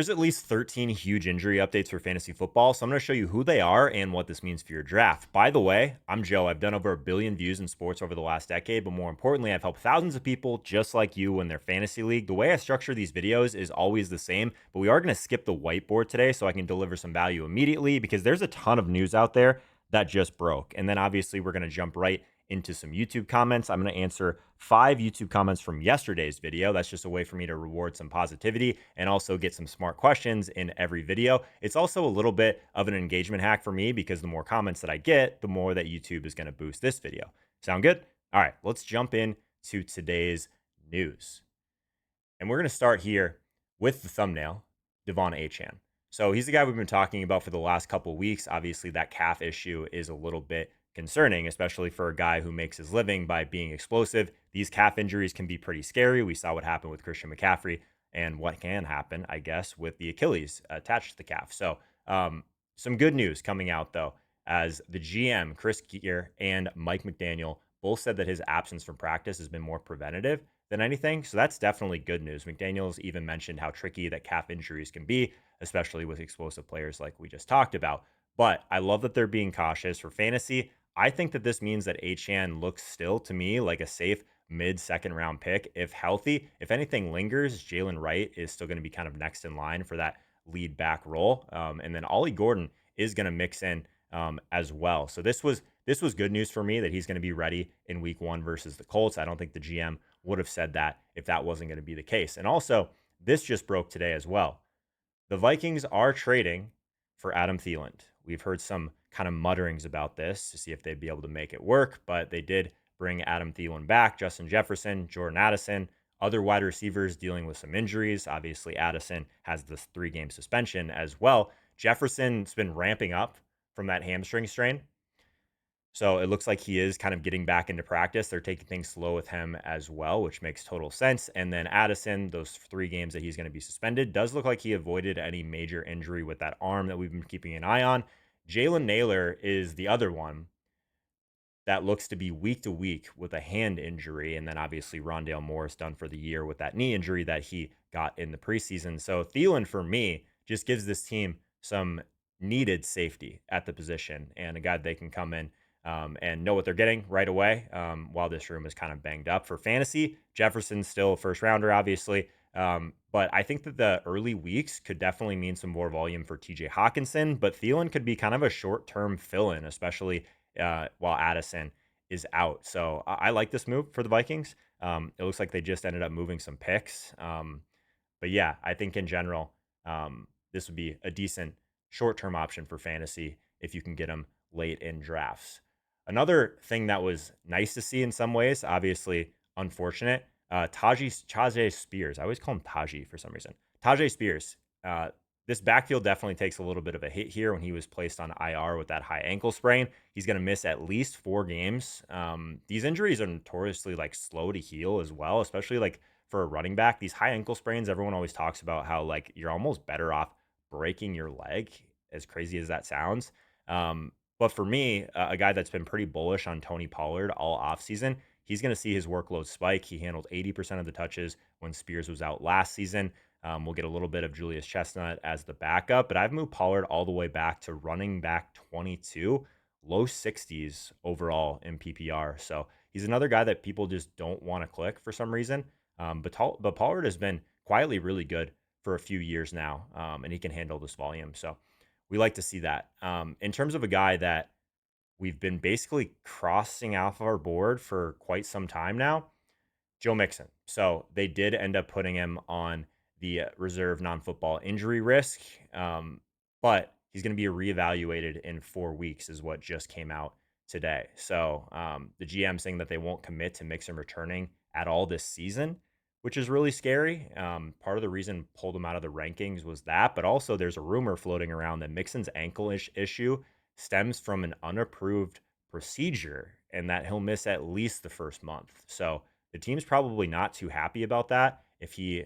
There's at least 13 huge injury updates for fantasy football, so I'm going to show you who they are and what this means for your draft. By the way, I'm Joe. I've done over 1 billion views in sports over the last decade, but more importantly, I've helped thousands of people just like you win their fantasy league. The way I structure these videos is always the same, but we are going to skip the whiteboard today so I can deliver some value immediately because there's a ton of news out there that just broke. And then obviously, we're going to jump right into some YouTube comments. I'm going to answer 5 YouTube comments from yesterday's video. That's just a way for me to reward some positivity and also get some smart questions in every video. It's also a little bit of an engagement hack for me because the more comments that I get, the more that YouTube is going to boost this video. Sound good? All right, let's jump in to today's news. And we're going to start here with the thumbnail, Devon Achane. So he's the guy we've been talking about for the last couple of weeks. Obviously, that calf issue is a little bit concerning, especially for a guy who makes his living by being explosive. These calf injuries can be pretty scary. We saw what happened with Christian McCaffrey and what can happen, I guess, with the Achilles attached to the calf. So some good news coming out, though, as the GM, Chris Gear, and Mike McDaniel both said that his absence from practice has been more preventative than anything. So that's definitely good news. McDaniels even mentioned how tricky that calf injuries can be, especially with explosive players like we just talked about. But I love that they're being cautious for fantasy. I think that this means that Achane looks still to me like a safe mid-second round pick if healthy. If anything lingers, Jalen Wright is still going to be kind of next in line for that lead back role. And then Ollie Gordon is going to mix in as well. So this was good news for me that he's going to be ready in week 1 versus the Colts. I don't think the GM would have said that if that wasn't going to be the case. And also, this just broke today as well. The Vikings are trading for Adam Thielen. We've heard some kind of mutterings about this to see if they'd be able to make it work, but they did bring Adam Thielen back, Justin Jefferson, Jordan Addison, other wide receivers dealing with some injuries. Obviously, Addison has this 3-game suspension as well. Jefferson's been ramping up from that hamstring strain. So it looks like he is kind of getting back into practice. They're taking things slow with him as well, which makes total sense. And then Addison, those 3 games that he's going to be suspended, does look like he avoided any major injury with that arm that we've been keeping an eye on. Jalen Naylor is the other one that looks to be week to week with a hand injury. And then obviously Rondale Morris done for the year with that knee injury that he got in the preseason. So Thielen, for me, just gives this team some needed safety at the position and a guy they can come in and know what they're getting right away while this room is kind of banged up. For fantasy, Jefferson's still a first rounder, obviously. But I think that the early weeks could definitely mean some more volume for TJ Hawkinson. But Thielen could be kind of a short-term fill-in, especially while Addison is out. So I like this move for the Vikings. It looks like they just ended up moving some picks. But yeah, I think in general, this would be a decent short-term option for fantasy if you can get them late in drafts. Another thing that was nice to see in some ways, obviously unfortunate, Tyjae Spears. I always call him Taji for some reason. Tyjae Spears. This backfield definitely takes a little bit of a hit here when he was placed on IR with that high ankle sprain. He's going to miss at least 4 games. These injuries are notoriously like slow to heal as well, especially like for a running back. These high ankle sprains, everyone always talks about how like you're almost better off breaking your leg, as crazy as that sounds. But for me, a guy that's been pretty bullish on Tony Pollard all offseason, he's going to see his workload spike. He handled 80% of the touches when Spears was out last season. We'll get a little bit of Julius Chestnut as the backup, but I've moved Pollard all the way back to running back 22, low 60s overall in PPR. So he's another guy that people just don't want to click for some reason. But Pollard has been quietly really good for a few years now, and he can handle this volume. So we like to see that. In terms of a guy that we've been basically crossing off our board for quite some time now, Joe Mixon. So they did end up putting him on the reserve non-football injury risk, but he's going to be reevaluated in 4 weeks is what just came out today. So the GM saying that they won't commit to Mixon returning at all this season, which is really scary. Part of the reason pulled him out of the rankings was that, but also there's a rumor floating around that Mixon's ankle issue stems from an unapproved procedure and that he'll miss at least the first month. So the team's probably not too happy about that. If he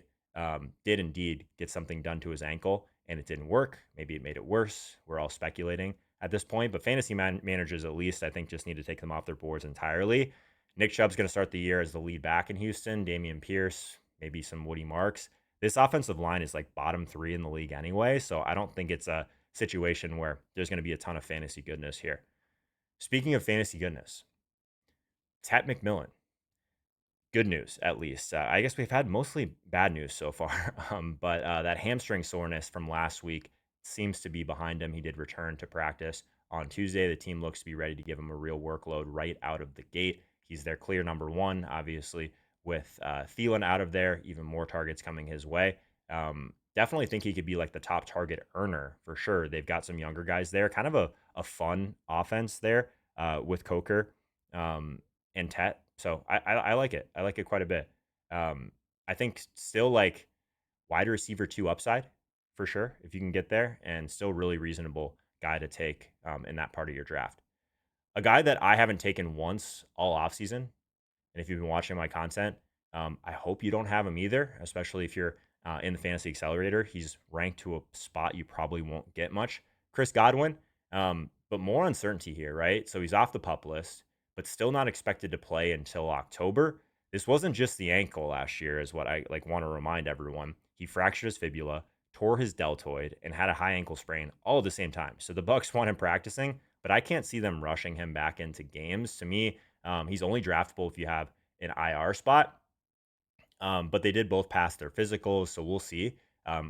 did indeed get something done to his ankle and it didn't work, maybe it made it worse. We're all speculating at this point, but fantasy managers at least I think just need to take them off their boards entirely. Nick Chubb's going to start the year as the lead back in Houston. Dameon Pierce, maybe some Woody Marks. This offensive line is like bottom 3 in the league anyway, so I don't think it's a situation where there's going to be a ton of fantasy goodness here. Speaking of fantasy goodness, Tet McMillan, good news at least. I guess we've had mostly bad news so far, but that hamstring soreness from last week seems to be behind him. He did return to practice on Tuesday. The team looks to be ready to give him a real workload right out of the gate. He's their clear number one, obviously, with Thielen out of there, even more targets coming his way. Definitely think he could be like the top target earner for sure. They've got some younger guys there, kind of a fun offense there with Coker. And Tet. So I like it. I like it quite a bit. I think still like wide receiver 2 upside for sure if you can get there, and still really reasonable guy to take in that part of your draft. A guy that I haven't taken once all offseason, and if you've been watching my content, I hope you don't have him either, especially if you're in the Fantasy Accelerator. He's ranked to a spot you probably won't get much. Chris Godwin, but more uncertainty here, right? So he's off the pup list, but still not expected to play until October. This wasn't just the ankle last year, is what I like want to remind everyone. He fractured his fibula, tore his deltoid, and had a high ankle sprain all at the same time. So the Bucks want him practicing, but I can't see them rushing him back into games. To me, he's only draftable if you have an IR spot. But they did both pass their physicals, so we'll see.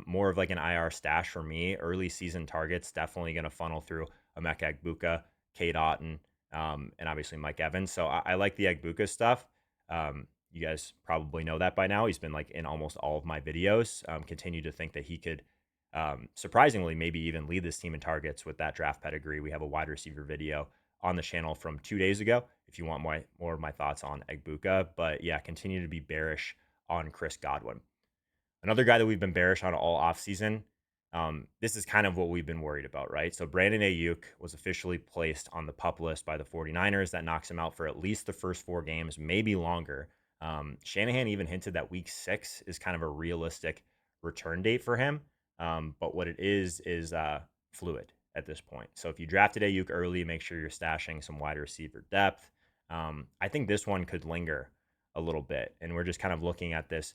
More of like an IR stash for me. Early season targets definitely going to funnel through Emeka Egbuka, Kate Otten, and obviously Mike Evans. So I like the Egbuka stuff. You guys probably know that by now. He's been like in almost all of my videos. Continue to think that he could surprisingly maybe even lead this team in targets with that draft pedigree. We have a wide receiver video on the channel from 2 days ago if you want more of my thoughts on Egbuka. But yeah, continue to be bearish on Chris Godwin. Another guy that we've been bearish on all offseason. This is kind of what we've been worried about, right? So Brandon Aiyuk was officially placed on the pup list by the 49ers. That knocks him out for at least the first 4 games, maybe longer. Shanahan even hinted that week 6 is kind of a realistic return date for him. But what it is fluid at this point. So if you drafted Aiyuk early, make sure you're stashing some wide receiver depth. I think this one could linger a little bit. And we're just kind of looking at this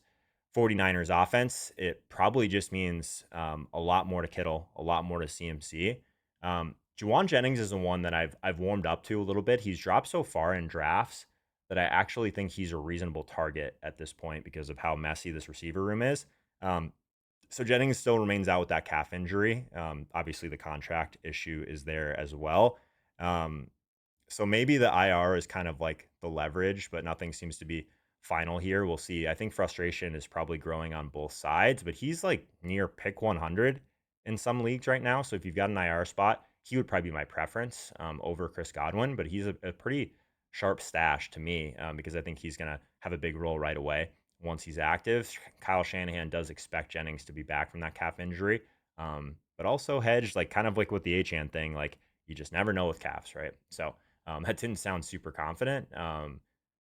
49ers offense. It probably just means a lot more to Kittle, a lot more to CMC. Jauan Jennings is the one that I've warmed up to a little bit. He's dropped so far in drafts that I actually think he's a reasonable target at this point because of how messy this receiver room is. So Jennings still remains out with that calf injury. Obviously, the contract issue is there as well. So maybe the IR is kind of like the leverage, but nothing seems to be final here. We'll see. I think frustration is probably growing on both sides, but he's like near pick 100 in some leagues right now. So if you've got an IR spot, he would probably be my preference over Chris Godwin, but he's a pretty sharp stash to me because I think he's going to have a big role right away once he's active. Kyle Shanahan does expect Jennings to be back from that calf injury, but also hedged, like kind of like with the Achane thing, like you just never know with calves, right? So that didn't sound super confident.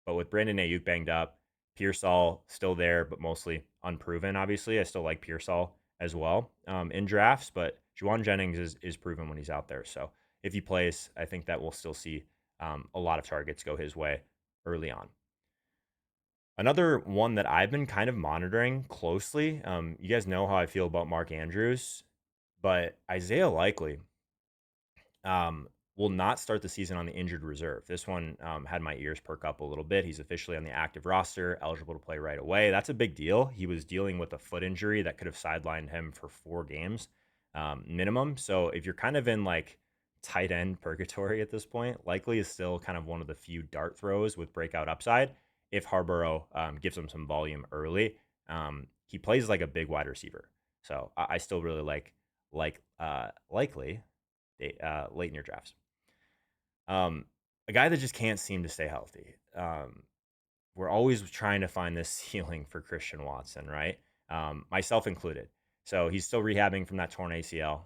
But with Brandon Aiyuk banged up, Pearsall still there, but mostly unproven, obviously. I still like Pearsall as well in drafts, but Jauan Jennings is proven when he's out there. So if he plays, I think that we'll still see a lot of targets go his way early on. Another one that I've been kind of monitoring closely, you guys know how I feel about Mark Andrews, but Isaiah Likely will not start the season on the injured reserve. This one had my ears perk up a little bit. He's officially on the active roster, eligible to play right away. That's a big deal. He was dealing with a foot injury that could have sidelined him for 4 games minimum. So if you're kind of in like tight end purgatory at this point, Likely is still kind of one of the few dart throws with breakout upside. If Harborough gives him some volume early, he plays like a big wide receiver. So I still really like Likely late in your drafts. A guy that just can't seem to stay healthy. We're always trying to find this ceiling for Christian Watson, right? Myself included. So he's still rehabbing from that torn ACL.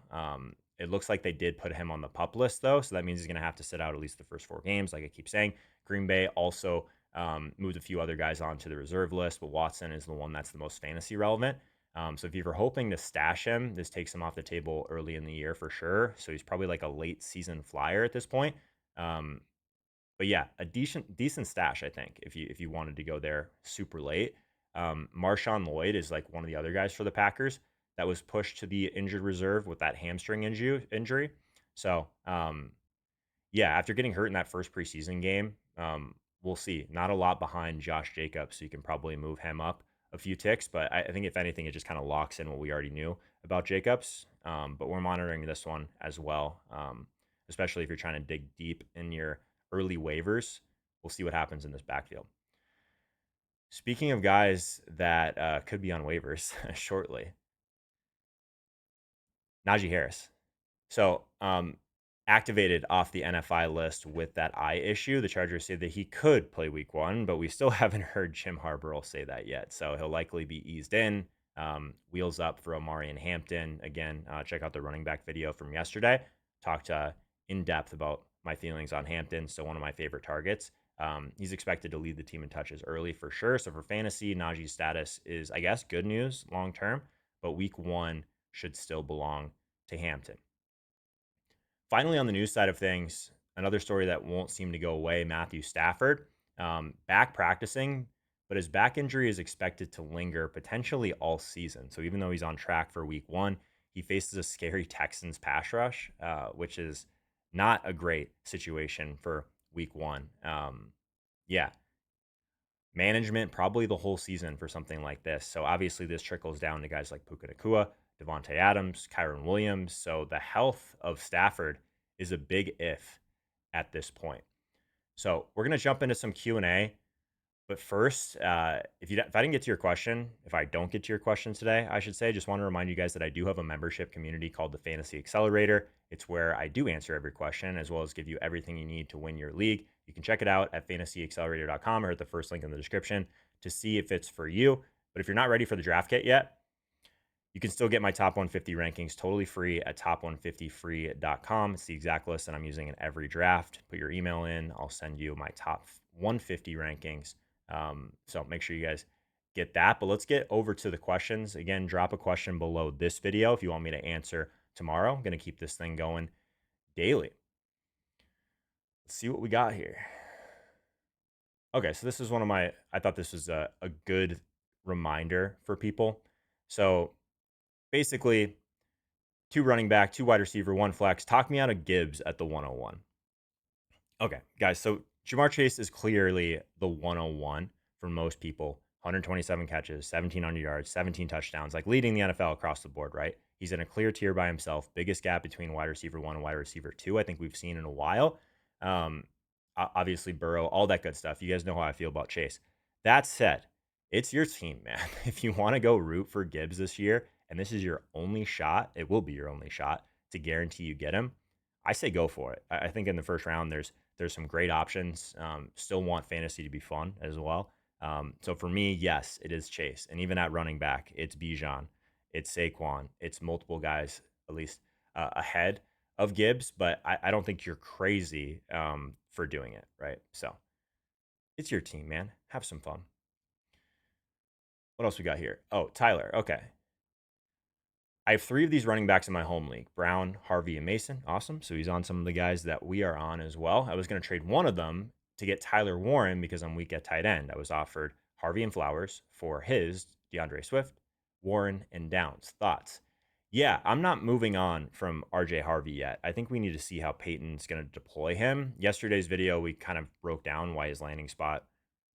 It looks like they did put him on the pup list, though. So that means he's going to have to sit out at least the first 4 games, like I keep saying. Green Bay also moved a few other guys onto the reserve list, but Watson is the one that's the most fantasy relevant. So if you're hoping to stash him, this takes him off the table early in the year for sure. So he's probably like a late season flyer at this point. But yeah, a decent stash, I think, if you wanted to go there super late. Marshawn Lloyd is like one of the other guys for the Packers that was pushed to the injured reserve with that hamstring injury. So, yeah, after getting hurt in that first preseason game, we'll see. Not a lot behind Josh Jacobs, so you can probably move him up a few ticks. But I think if anything, it just kind of locks in what we already knew about Jacobs. But we're monitoring this one as well, especially if you're trying to dig deep in your early waivers. We'll see what happens in this backfield. Speaking of guys that could be on waivers shortly, Najee Harris. So, activated off the NFI list with that eye issue. The Chargers say that he could play week one, but we still haven't heard Jim Harbaugh say that yet. So he'll likely be eased in. Wheels up for Omari and Hampton. Again, check out the running back video from yesterday. Talked in depth about my feelings on Hampton. So one of my favorite targets. He's expected to lead the team in touches early for sure. So for fantasy, Najee's status is, I guess, good news long term, but week one should still belong to Hampton. Finally, on the news side of things, another story that won't seem to go away, Matthew Stafford, back practicing, but his back injury is expected to linger potentially all season. So even though he's on track for week one, he faces a scary Texans pass rush, which is not a great situation for week one. Yeah, management probably the whole season for something like this. So obviously this trickles down to guys like Puka Nacua, Devontae Adams, Kyron Williams. So the health of Stafford is a big if at this point. So we're going to jump into some Q&A. But first, if I didn't get to your question, if I don't get to your question today, I should say, just want to remind you guys that I do have a membership community called the Fantasy Accelerator. It's where I do answer every question as well as give you everything you need to win your league. You can check it out at fantasyaccelerator.com or at the first link in the description to see if it's for you. But if you're not ready for the draft kit yet, you can still get my top 150 rankings totally free at top150free.com. It's the exact list that I'm using in every draft. Put your email in. I'll send you my top 150 rankings. So make sure you guys get that. But let's get over to the questions. Again, drop a question below this video if you want me to answer tomorrow. I'm going to keep this thing going daily. Let's see what we got here. Okay, so this is I thought this was a good reminder for people. So basically, 2 running back, 2 wide receiver, 1 flex. Talk me out of Gibbs at the 101. Okay, guys. So Jamar Chase is clearly the 101 for most people. 127 catches, 1,700 yards, 17 touchdowns, like leading the NFL across the board, right? He's in a clear tier by himself. Biggest gap between wide receiver 1 and wide receiver 2, I think we've seen in a while. Obviously, Burrow, all that good stuff. You guys know how I feel about Chase. That said, it's your team, man. If you want to go root for Gibbs this year, and this is your only shot, it will be your only shot to guarantee you get him. I say go for it. I think in the first round, there's some great options. Still want fantasy to be fun as well. So for me, yes, it is Chase. And even at running back, it's Bijan, it's Saquon, it's multiple guys, at least ahead of Gibbs. But I don't think you're crazy for doing it, right? So it's your team, man. Have some fun. What else we got here? Oh, Tyler. Okay. I have 3 of these running backs in my home league: Brown, Harvey, and Mason. Awesome. So he's on some of the guys that we are on as well. I was going to trade one of them to get Tyler Warren because I'm weak at tight end. I was offered Harvey and Flowers for his DeAndre Swift, Warren, and Downs. Thoughts? Yeah, I'm not moving on from RJ Harvey yet. I think we need to see how Peyton's going to deploy him. Yesterday's video, we kind of broke down why his landing spot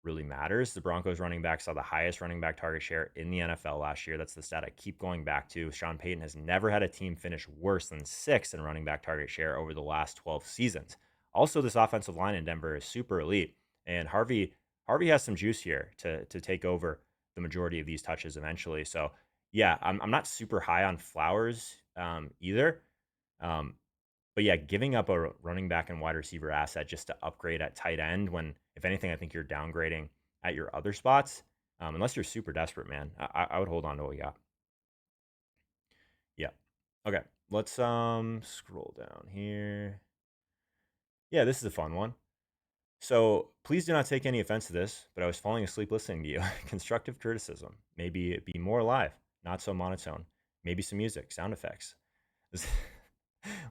really matters. The Broncos running back saw the highest running back target share in the NFL last year. That's the stat I keep going back to. Sean Payton has never had a team finish worse than 6th in running back target share over the last 12 seasons. Also, this offensive line in Denver is super elite, and Harvey has some juice here to take over the majority of these touches eventually. So yeah, I'm not super high on Flowers either. But yeah, giving up a running back and wide receiver asset just to upgrade at tight end when, if anything, I think you're downgrading at your other spots. Unless you're super desperate, man, I would hold on to what you got. Yeah. Okay. Let's scroll down here. Yeah, this is a fun one. So please do not take any offense to this, but I was falling asleep listening to you. Constructive criticism. Maybe be more live, not so monotone. Maybe some music, sound effects.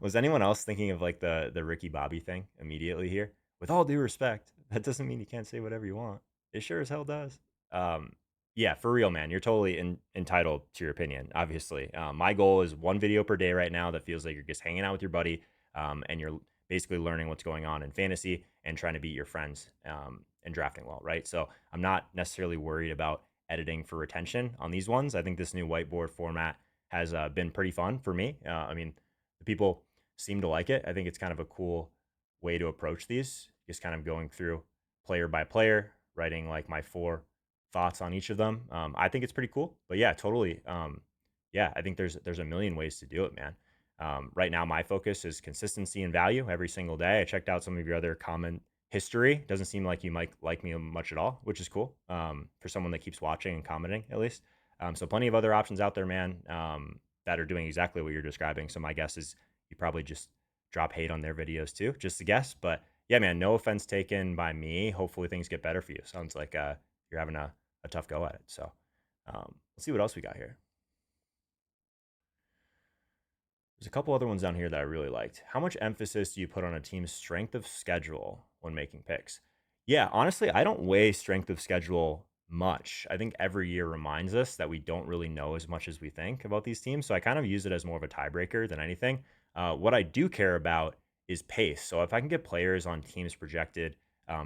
Was anyone else thinking of like the Ricky Bobby thing immediately here? With all due respect, that doesn't mean you can't say whatever you want. It sure as hell does. Um, Yeah, for real, man. You're totally entitled to your opinion, obviously. My goal is one video per day right now that feels like you're just hanging out with your buddy, and you're basically learning what's going on in fantasy and trying to beat your friends, and drafting well, right? So I'm not necessarily worried about editing for retention on these ones. I think this new whiteboard format has been pretty fun for me. I mean, the people seem to like it. I think it's kind of a cool way to approach these, just kind of going through player by player, writing like my four thoughts on each of them. I think it's pretty cool. But yeah, totally. Yeah, I think there's a million ways to do it, man. Right now, my focus is consistency and value every single day. I checked out some of your other comment history. Doesn't seem like you might like me much at all, which is cool, for someone that keeps watching and commenting at least. So plenty of other options out there, man, that are doing exactly what you're describing. So my guess is you probably just drop hate on their videos too, just a guess. But yeah, man, no offense taken by me. Hopefully things get better for you. Sounds like you're having a tough go at it. So let's see what else we got here. There's a couple other ones down here that I really liked. How much emphasis do you put on a team's strength of schedule when making picks? Yeah, honestly, I don't weigh strength of schedule much. I think every year reminds us that we don't really know as much as we think about these teams. So I kind of use it as more of a tiebreaker than anything. What I do care about is pace. So if I can get players on teams projected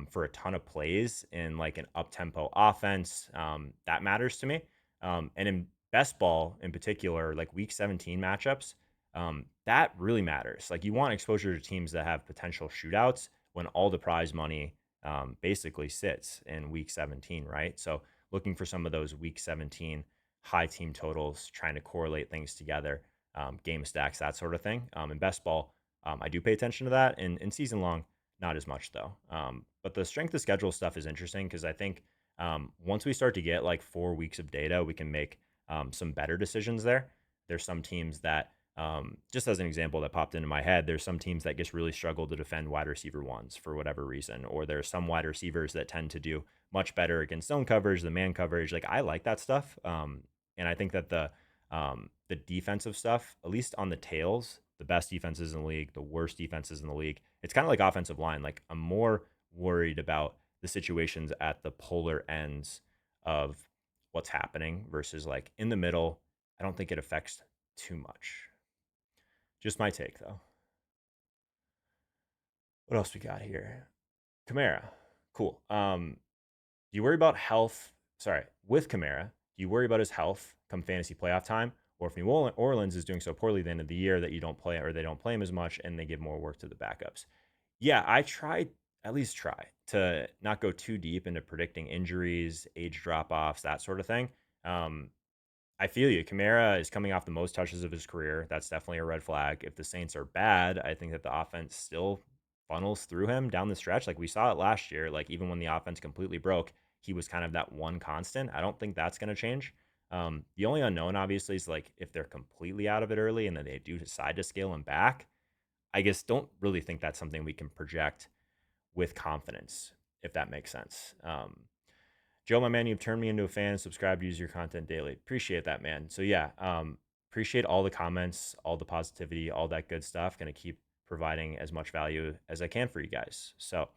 for a ton of plays in like an up tempo offense, that matters to me. And in best ball in particular, like week 17 matchups, that really matters. Like you want exposure to teams that have potential shootouts when all the prize money basically sits in week 17, right? So looking for some of those week 17 high team totals, trying to correlate things together, game stacks, that sort of thing. In best ball, I do pay attention to that. In season long, not as much though. But the strength of schedule stuff is interesting because I think once we start to get like 4 weeks of data, we can make some better decisions there. There's some teams that just as an example that popped into my head, there's some teams that just really struggle to defend wide receiver ones for whatever reason, or there's some wide receivers that tend to do much better against zone coverage, the man coverage. Like I like that stuff, and I think that the defensive stuff, at least on the tails, the best defenses in the league, the worst defenses in the league, it's kind of like offensive line. Like I'm more worried about the situations at the polar ends of what's happening versus like in the middle. I don't think it affects too much. Just my take, though. What else we got here? Kamara. Cool. Do you worry about health? Sorry, with Kamara, do you worry about his health come fantasy playoff time? Or if New Orleans is doing so poorly at the end of the year that you don't play or they don't play him as much and they give more work to the backups? Yeah, I try, at least try to not go too deep into predicting injuries, age drop offs, that sort of thing. Um, I feel you. Kamara is coming off the most touches of his career. That's definitely a red flag. If the Saints are bad, I think that the offense still funnels through him down the stretch. Like we saw it last year. Like even when the offense completely broke, he was kind of that one constant. I don't think that's going to change. The only unknown, obviously, is like if they're completely out of it early and then they do decide to scale him back. I guess don't really think that's something we can project with confidence, if that makes sense. Joe, my man, you've turned me into a fan. Subscribe to use your content daily. Appreciate that, man. So yeah, appreciate all the comments, all the positivity, all that good stuff. Going to keep providing as much value as I can for you guys. So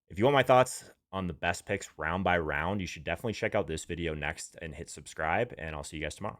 if you want my thoughts on the best picks round by round, you should definitely check out this video next and hit subscribe. And I'll see you guys tomorrow.